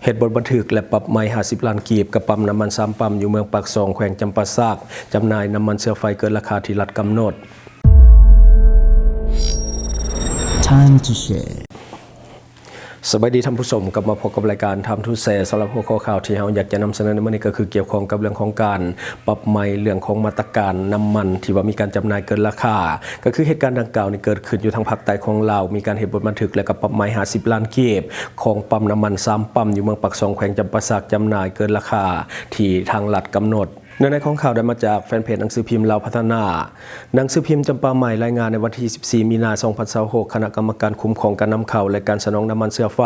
เหตุบทบันทึกและปรับใหม่50 ล้านกีบกับปั๊มน้ำมัน3ปั๊มอยู่เมืองปากซองแขวงจำปาสักจำหน่ายน้ำมันเชื้อไฟเกินราคาที่รัฐกำหนด Time to share สวัสดีท่านผู้ชมกลับมาพบกับรายการทำทูแชร์สำหรับหัวข้อข่าวที่เราอยากจะนำเสนอในวันนี้ก็คือเกี่ยวข้องกับเรื่องของการปรับใหม่เรื่องของมาตรการน้ำมันที่ว่ามีการจำหน่ายเกินราคาก็คือเหตุการณ์ดังกล่าวนี้เกิดขึ้นอยู่ทางภาคใต้ของลาวมีการเหตุบทบันทึกและก็ปรับใหม่50 ล้านกีบของปั๊มน้ำมัน3ปั๊มอยู่เมืองปากซองแขวงจำปาสักจำหน่ายเกินราคาที่ทางรัฐกำหนดเนื้อในของข่าวได้มาจากแฟนเพจหนังสือพิมพ์ลาวพัฒนาหนังสือพิมพ์จำปาใหม่รายงานในวันที่14 มีนาคม 2026คณะกรรมการคุ้มครองการนำเข้าและการสนองน้ำมันเชื้อไฟ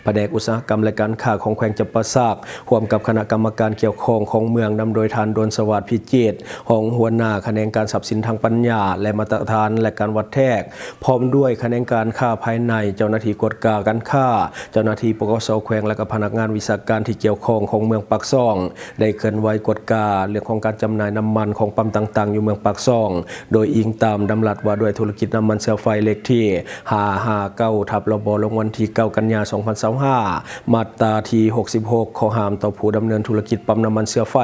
แผนกอุตสาหกรรมและการค้าของแขวงจำปาสักร่วมกับคณะกรรมการเกี่ยวข้องของเมืองนำโดยทานดลสวัสดิ์พิจิตรห้องหัวหน้าแขนงการทรัพย์สินทางปัญญาและมาตรฐานและการวัดแทกพร้อมด้วยแขนงการค้าภายในเจ้าหน้าที่กฎการค้าเจ้าหน้าที่ปกส.แขวงและก็พนักงานวิชาการที่เกี่ยวข้องของเมืองปากซองได้เคลื่อนไหวกฎการเรื่องของการจำหน่ายน้ำมันของปั๊มต่างๆอยู่เมืองปากซองโดยอิงตามดำรัสว่าด้วยธุรกิจน้ำมันเชื้อไฟเลขที่559/รบลงวันที่9 กันยายน 2025มาตราที่66ข้อห้ามต่อผู้ดำเนินธุรกิจปั๊มน้ำมันเชื้อไฟ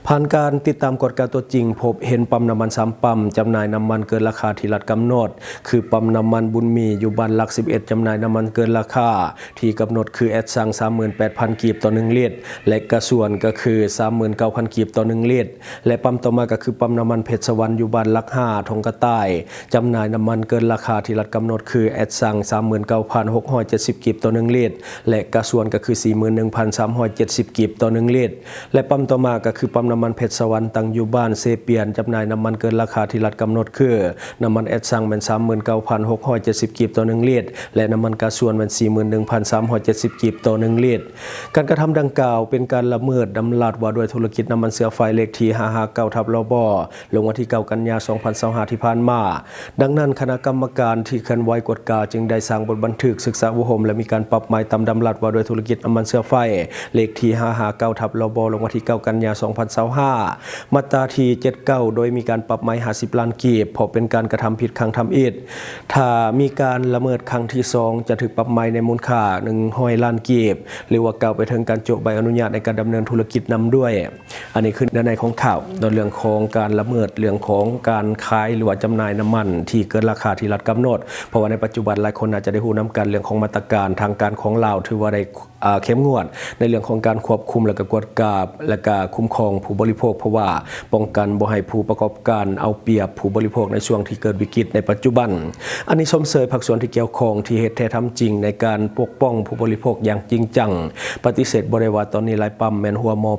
ผ่านการติดตามกฎการตัวจริงพบเห็นปั๊มน้ำมัน3ปั๊มจำหน่ายน้ำมันเกินราคาที่รัฐกำหนดคือปั๊มน้ำมันบุญมีอยู่บ้านหลัก11จำหน่ายน้ำมันเกินราคาที่กำหนดคือแอดสั่ง 38,000 กีบต่อ1ลิตรและกระส่วนก็คือ 39,000 กีบต่อ1ลิตรและปั๊มต่อมาก็คือปั๊มน้ำมันเพชรสวรรค์อยู่บ้านหลัก5ทงกระต่ายจำหน่ายน้ำมันเกินราคาที่รัฐกำหนดคือแอดสั่ง 39,670 กีบต่อ1ลิตรและกระส่วนก็คือ 41,370 กีบต่อ1ลิตรและปั๊มต่อมาก็คือปั๊มน้ำมันเพชรสวรรค์ตั้งอยู่บ้านเซเปียนจำหน่ายน้ำมันเกินราคาที่รัฐกำหนดคือน้ำมันแอดสั่งเป็น 39,670 กีบต่อ1ลิตรและน้ำมันกระส่วนเป็น 41,370 กีบต่อ1ลิตรการกระทำดังกล่าวเป็นการละเมิดดำรัสว่าด้วยธุรกิจน้ำมันเชื้อไฟเลขที่559/รบลงวันที่9 กันยายน 2025ที่ผ่านมาดังนั้นคณะกรรมการที่เคลื่อนไหวกฎการจึงได้สร้างบทบันทึกศึกษาอุหมและมีการปรับใหม่ตามดำรัสว่าด้วยธุรกิจน้ำมันเชื้อไฟเลขที่559/รบลงวันที่9 กันยายน 2025มาตราที่79โดยมีการปรับใหม่50 ล้านกีบเพราะเป็นการกระทำผิดครั้งทำอิฐถ้ามีการละเมิดครั้งที่2จะถูกปรับใหม่ในมูลค่า100 ล้านกีบหรือว่ากล่าวไปถึงการโจใบอนุญาตในการดำเนินธุรกิจนำด้วยอันนี้คือในของข่าวโดยเรื่องของการละเมิดเรื่องของการขายหรือว่าจำหน่ายน้ำมันที่เกินราคาที่รัฐกำหนดเพราะว่าในปัจจุบันหลายคนอาจจะได้รู้นำกันเรื่องของมาตรการทางการของลาวถือว่าได้เข้มงวดในเรื่องของการควบคุมและก็กวดกาบและก็คุ้มครองผู้บริโภคเพราะว่าป้องกันบ่ให้ผู้ประกอบการเอาเปรียบผู้บริโภคในช่วงที่เกิดวิกฤตในปัจจุบันอันนี้ชมเชยภาคส่วนที่เกี่ยวข้องที่เหตุแท้ทำจริงในการปกป้องผู้บริโภคอย่างจริงจังปฏิเสธบ่ได้ว่าตอนนี้หลายปั๊มแม่นหัวหมอ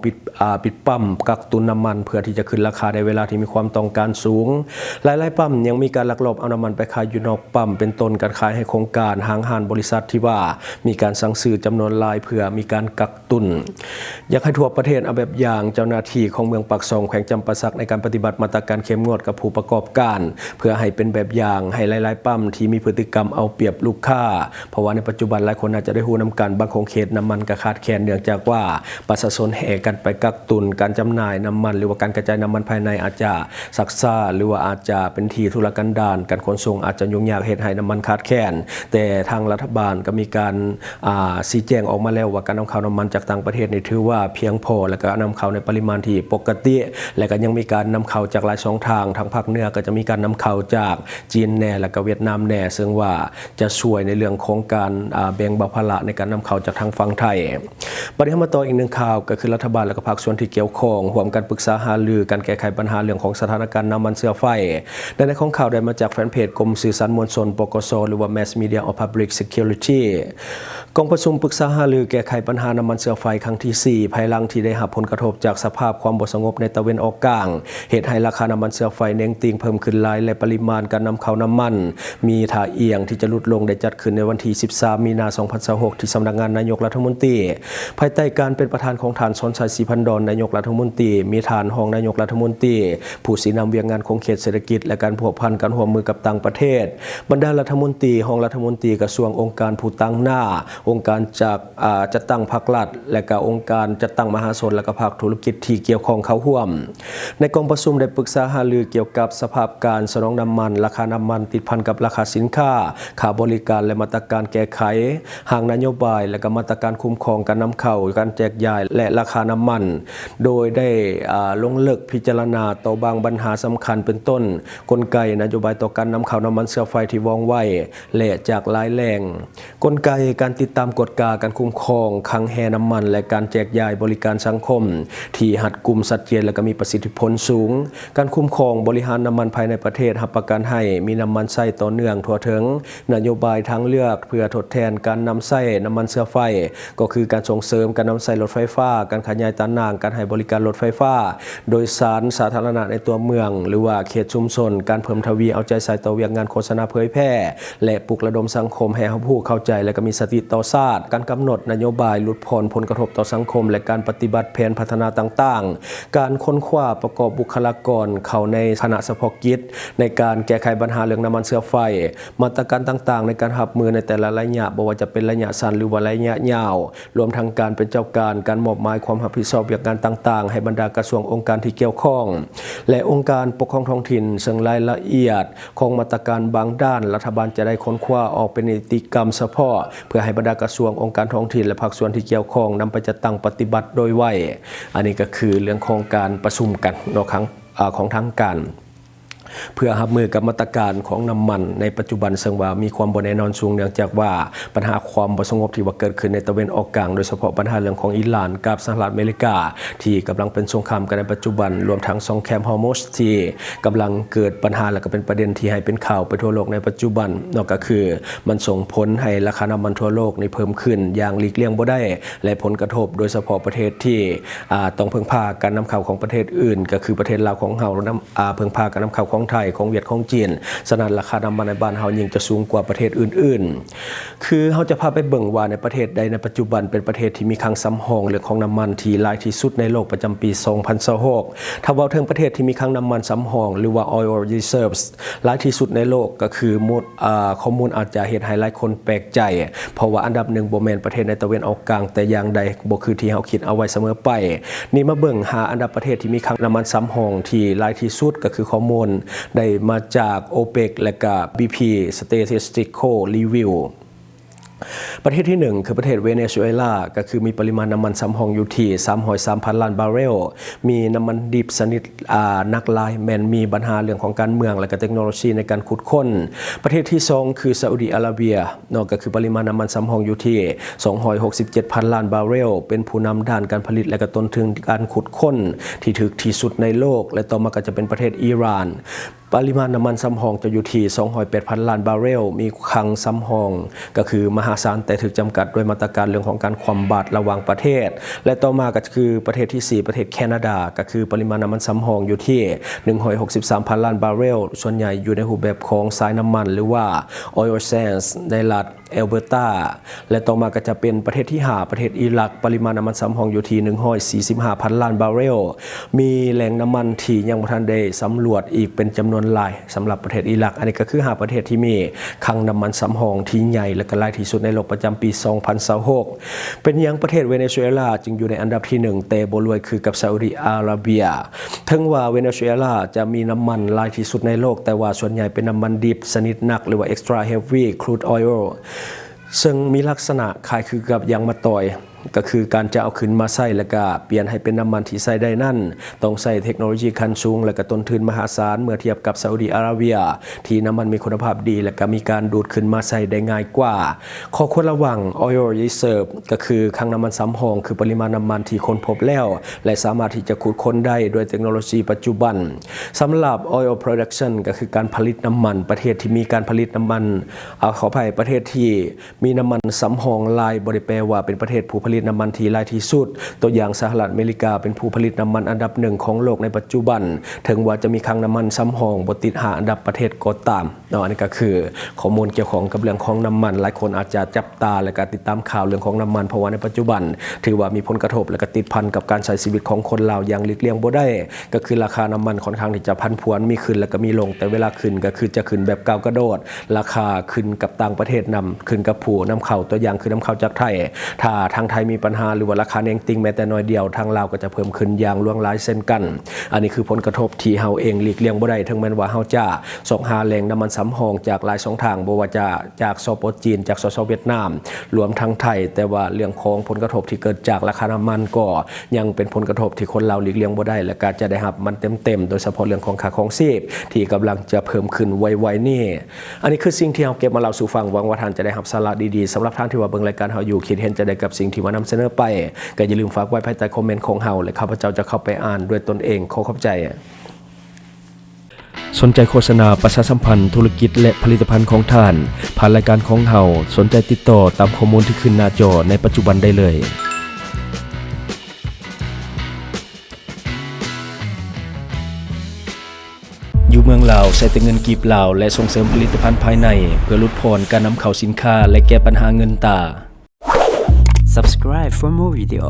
ปิดปั๊มกักตุนน้ำมันเพื่อที่จะขึ้นราคาในเวลาที่มีความต้องการสูงหลายๆปั๊มยังมีการลักลอบเอาน้ำมันไปขายอยู่นอกปั๊มเป็นต้นการขายให้โครงการห้างห้านบริษัทที่ว่ามีการสั่งซื้อจำนวนหลายเพื่อมีการกักตุนอยากให้ทั่วประเทศเอาแบบอย่างเจ้าหน้าที่ของเมืองปากซองแขวงจำปาสักในการปฏิบัติมาตรการเข้มงวดกับผู้ประกอบการเพื่อให้เป็นแบบอย่างให้หลายๆปั๊มที่มีพฤติกรรมเอาเปรียบลูกค้าเพราะว่าในปัจจุบันหลายคนอาจจะได้รู้นำกันบางของเขตน้ำมันก็ขาดแคลนเนื่องจากว่าประชาชนแห่กันไปกักตุนการจำหน่ายน้ำมันหรือว่าการกระจายน้ำมันภายในอาจจะซักซ่าหรือว่าอาจจะเป็นที่ธุรกันดารการขนส่งอาจจะยุ่งยากเหตุให้น้ำมันขาดแคลนแต่ทางรัฐบาลก็มีการชี้แจงออกมาแล้วว่าการนำเข้าน้ำมันจากต่างประเทศนี่ถือว่าเพียงพอและก็นำเข้าในปริมาณที่ปกติและก็ยังมีการนำเข้าจากหลายช่องทางทางภาคเหนือก็จะมีการนำเข้าจากจีนแน่และก็เวียดนามแน่ซึ่งว่าจะช่วยในเรื่องของการแบ่งเบาภาระในการนำเข้าจากทางฝั่งไทยประเด็นมาต่ออีกหนึ่งข่าวก็คือรัฐบาลและก็ภาคส่วนที่เกี่ยวข้องร่วมกันปรึกษาหารือการแก้ไขปัญหาเรื่องของสถานการณ์น้ำมันเชื้อไฟในของข่าวได้มาจากแฟนเพจกรมสื่อสารมวลชนปกสหรือว่า Mass Media of Public Security กองประชุมปรึกษาหารือแก้ไขปัญหาน้ำมันเชื้อไฟครั้งที่4ภายหลังที่ได้รับผลกระทบจากสภาพความบ่สงบในตะวันออกกลางเหตุให้ราคาน้ำมันเชื้อไฟเน่งติ่งเพิ่มขึ้นหลายและปริมาณการนำเข้าน้ำมันมีท่าเอียงที่จะลดลงได้จัดขึ้นในวันที่13 มีนาคม 2026ที่สำนักงานนายกรัฐมนตรี ภายใต้การเป็นประธานของฐานสนชัยศรีพันดอนนายกรัฐมนตรีมีฐานรองนายกรัฐมนตรีผู้สีนำเวียงงานของเขตเศรษฐกิจและการพัวพันการร่วมมือกับต่างประเทศบรรดารัฐมนตรีรองรัฐมนตรีกระทรวงองค์การผู้ตั้งหน้าองค์การจากจัดตั้งภาครัฐและก็องค์การจัดตั้งมหาชนและก็ภาคธุรกิจที่เกี่ยวข้องเข้าร่วมในกองประชุมได้ปรึกษาหารือเกี่ยวกับสภาพการสนองน้ำมันราคาน้ำมันติดพันกับราคาสินค้าค่าบริการและมาตรการแก้ไขหางนโยบายและก็มาตรการคุ้มครองการนำเข้าการแจกจ่ายและราคาน้ำมันโดยได้ลงลึกพิจารณาต่อบางปัญหาสำคัญเป็นต้นกลไกนโยบายต่อการนำเข้าน้ำมันเชื้อไฟที่ว่องไวและจากหลายแหล่งกลไกการติดตามกฎกาการคุ้มครองคลังแห่น้ำมันและการแจกจ่ายบริการสังคมที่หัดกุมชัดเจนและก็มีประสิทธิผลสูงการคุ้มครองบริหารน้ำมันภายในประเทศรับประกันให้มีน้ำมันใช้ต่อเนื่องทั่วถึงนโยบายทางเลือกเพื่อทดแทนการนำใช้น้ำมันเชื้อไฟก็คือการส่งเสริมการนำใช้รถไฟฟ้าการขยายตานางการให้บริการรถไฟฟ้าโดยสารสาธารณะในตัวเมืองหรือว่าเขตชุมชนการเพิ่มทวีเอาใจใส่ต่อเวียงงานโฆษณาเผยแพร่และปลุกระดมสังคมให้ผู้เข้าใจและก็มีสติต่อชาติการกำหนดนโยบายลดผ่อนผลกระทบต่อสังคมและการปฏิบัติแผนพัฒนาต่างๆการค้นคว้าประกอบบุคลากรเข้าในคณะเฉพาะกิจในการแก้ไขปัญหาเรื่องน้ำมันเชื้อไฟมาตรการต่างๆในการรับมือในแต่ละระยะบ่ว่าจะเป็นระยะสั้นหรือว่าระยะยาวรวมทั้งการเป็นเจ้าการมอบหมายความรับผิดชอบเรื่องงานต่างๆให้บรรดากระทรวงองค์การที่เกี่ยวข้องและองค์การปกครองท้องถิ่นซึ่งรายละเอียดของมาตรการบางด้านรัฐบาลจะได้ค้นคว้าออกเป็นนิติกรรมเฉพาะเพื่อให้บรรดากระทรวงองค์การท้องถิ่นและภาคส่วนที่เกี่ยวข้องนำไปจัดตั้งปฏิบัติโดยไวอันนี้ก็คือเรื่องของการประชุมกันของทางการเพื่อรับมือกับมาตรการของน้ำมันในปัจจุบันซึ่งว่ามีความบ่แน่นอนสูงเนื่องจากว่าปัญหาความบ่สงบที่ว่าเกิดขึ้นในตะวันออกกลางโดยเฉพาะปัญหาเรื่องของอิหร่านกับสหรัฐอเมริกาที่กำลังเป็นสงครามกันในปัจจุบันรวมทั้งสงครามฮอร์มุซที่กำลังเกิดปัญหาและก็เป็นประเด็นที่ให้เป็นข่าวไปทั่วโลกในปัจจุบันนอกจากคือมันส่งผลให้ราคาน้ำมันทั่วโลกในเพิ่มขึ้นอย่างหลีกเลี่ยงบ่ได้และผลกระทบโดยเฉพาะประเทศที่ต้องพึ่งพาการนำเข้าของประเทศอื่นก็คือประเทศลาวของเฮาพึ่งพาการนำเข้าของไทยของเวียดของจีนฉะนั้นราคาน้ำมันในบ้านเฮายิ่งจะสูงกว่าประเทศอื่นๆคือเฮาจะพาไปเบิ่งว่าในประเทศใดในปัจจุบันเป็นประเทศที่มีคลังสำรองเรื่องของน้ำมันที่หลายที่สุดในโลกประจำปี 2026ถ้าเว้าถึงประเทศที่มีคลังน้ำมันสำรองหรือว่า oil reserves หลายที่สุดในโลกก็คือข้อมูลอาจจะเฮ็ดให้หลายคนแปลกใจเพราะว่าอันดับ1บ่แม่นประเทศในตะวันออกกลางแต่อย่างใดบ่คือที่เฮาคิดเอาไว้เสมอไปนี่มาเบิ่งหาอันดับประเทศที่มีคลังน้ำมันสำรองที่หลายที่สุดก็คือข้อมูลได้มาจาก OPEC และก็ BP Statistical Review ประเทศที่1คือประเทศเวเนซุเอลาก็คือมีปริมาณน้ำมันสำรองอยู่ที่303,000 ล้านบาร์เรลมีน้ำมันดิบชนิดนักลายแมนมีปัญหาเรื่องของการเมืองและก็เทคโนโลยีในการขุดค้นประเทศที่2คือซาอุดิอาระเบียนอกก็คือปริมาณน้ำมันสำรองอยู่ที่267,000 ล้านบาร์เรลเป็นผู้นำด้านการผลิตและก็ต้นทุนการขุดค้นที่ถึกที่สุดในโลกและต่อมาก็จะเป็นประเทศอิหร่านปริมาณน้ำมันสำรองจะอยู่ที่208,000 ล้านบาร์เรลมีคลังสำรองก็คือมหาศาลแต่ถูกจำกัดด้วยมาตรการเรื่องของการคว่ำบาตรระหว่างประเทศและต่อมาก็คือประเทศที่4ประเทศแคนาดาก็คือปริมาณน้ำมันสำรองอยู่ที่163,000 ล้านบาร์เรลส่วนใหญ่อยู่ในรูปแบบของสายน้ำมันหรือว่า oil sands ในรัฐเอลเบอร์ตาและต่อมาก็จะเป็นประเทศที่5ประเทศอิรักปริมาณน้ำมันสำรองอยู่ที่145,000 ล้านบาร์เรลมีแหล่งน้ำมันที่ยังบ่ทันได้สำรวจอีกเป็นจำนวนหลายสำหรับประเทศอิรักอันนี้ก็คือ5ประเทศที่มีคลังน้ำมันสำรองที่ใหญ่และก็หลายที่สุดในโลกประจำปี 2026เป็นยังประเทศเวเนซุเอลาจึงอยู่ในอันดับที่1แต่บ่รวยคือกับซาอุดิอาระเบียถึงว่าเวเนซุเอลาจะมีน้ำมันหลายที่สุดในโลกแต่ว่าส่วนใหญ่เป็นน้ำมันดิบชนิดหนักหรือว่า extra heavy crude oil ซึ่งมีลักษณะคล้ายคือกับยางมะตอยก็คือการจะเอาขึ้นมาใส่แล้วก็เปลี่ยนให้เป็นน้ำมันที่ใส่ได้นั่นต้องใส่เทคโนโลยีขั้นสูงและก็ต้นทุนมหาศาลเมื่อเทียบกับซาอุดิอาระเบียที่น้ำมันมีคุณภาพดีและก็มีการดูดขึ้นมาใส่ได้ง่ายกว่าข้อควรระวัง oil reserve ก็คือคลังน้ำมันสำรองคือปริมาณน้ำมันที่ค้นพบแล้วและสามารถที่จะขุดค้นได้ด้วยเทคโนโลยีปัจจุบันสำหรับ oil production ก็คือการผลิตน้ำมันประเทศที่มีการผลิตน้ำมันขออภัยประเทศที่มีน้ำมันสำรองหลายบ่ได้แปลว่าเป็นประเทศผู้ผ ลิตน้ำมันที่หลายที่สุดตัวอย่างสหรัฐอเมริกาเป็นผู้ผลิตน้ำมันอันดับหนึ่งของโลกในปัจจุบันถึงว่าจะมีคลังน้ำมันซ้ำห้องบ่ติดหาอันดับประเทศก็ตามอันนี้ก็คือข้อมูลเกี่ยวของกับเรื่องของน้ำมันหลายคนอาจจะจับตาและก็ติดตามข่าวเรื่องของน้ำมันเพราะว่าในปัจจุบันถือว่ามีผลกระทบและก็ติดพันกับการใช้ชีวิตของคนลาวอย่างหลีกเลี่ยงบ่ได้ก็คือราคาน้ำมันค่อนข้างที่จะพันผวนมีขึ้นแล้วก็มีลงแต่เวลาขึ้นก็คือจะขึ้นแบบก้าวกระโดดราคาขึ้นกับต่างประเทศนำขึ้นกับผู้นำเข้าตัวอย่างคือนำเข้าจากไทยถ้าทางไทยมีปัญหาหรือว่าราคาเองติงแม้แต่น้อยเดียวทางลาวก็จะเพิ่มขึ้นอย่างล่วงหลายเส้นกันอันนี้คือผลกระทบที่เฮาเองหลีกเลี่ยงบ่ได้ถึงแม้ว่าเฮาจะส่งหาแหล่งน้ำมันสำรองจากหลายช่องทางบ่ว่าจะจากสปจีนจากสเวียดนามรวมทั้งไทยแต่ว่าเรื่องของผลกระทบที่เกิดจากราคาน้ำมันก็ยังเป็นผลกระทบที่คนเราหลีกเลี่ยงบ่ได้และก็จะได้รับมันเต็มๆโดยเฉพาะเรื่องของค่าครองชีพที่กำลังจะเพิ่มขึ้นไวๆนี่อันนี้คือสิ่งที่เฮาเก็บมาเล่าสู่ฟังหวังว่าท่านจะได้รับสาระดีๆสำหรับท่านที่ว่าเบิ่งรายการเฮาอยู่คิดเห็นจะได้กับสิ่งที่ว่านำเสนอไปก็อย่าลืมฝากไว้ภายใต้คอมเมนต์ของเฮาและข้าพเจ้าจะเข้าไปอ่านด้วยตนเองขอขอบใจสนใจโฆษณาประชาสัมพันธ์ธุรกิจและผลิตภัณฑ์ของท่านผ่านรายการของเฮาสนใจติดต่อตามข้อมูลที่ขึ้นหน้าจอในปัจจุบันได้เลยอยู่เมืองลาวใช้แต่เงินกีบลาวและส่งเสริมผลิตภัณฑ์ภายในเพื่อลดพรการนำเข้าสินค้าและแก้ปัญหาเงินตา Subscribe for more video.